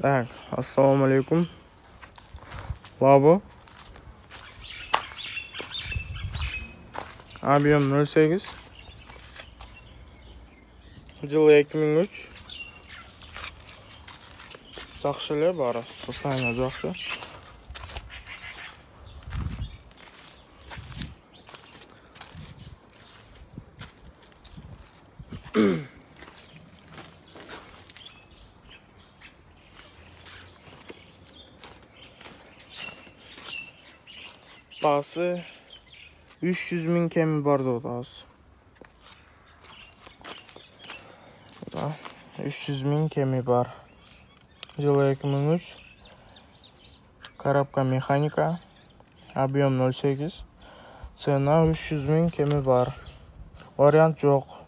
Так, assalomu alaykum. Labo. Объем 0.8. Жылы 2003. Жақсы эле баары. Состояние жақсы. Бағасы 300 000 кеми бар деп атабыз. 300 000 кеми бар. Жылы 2003. Коробка механика. Объем 0.8. Цена 300 000 кеми бар. Вариант жоқ.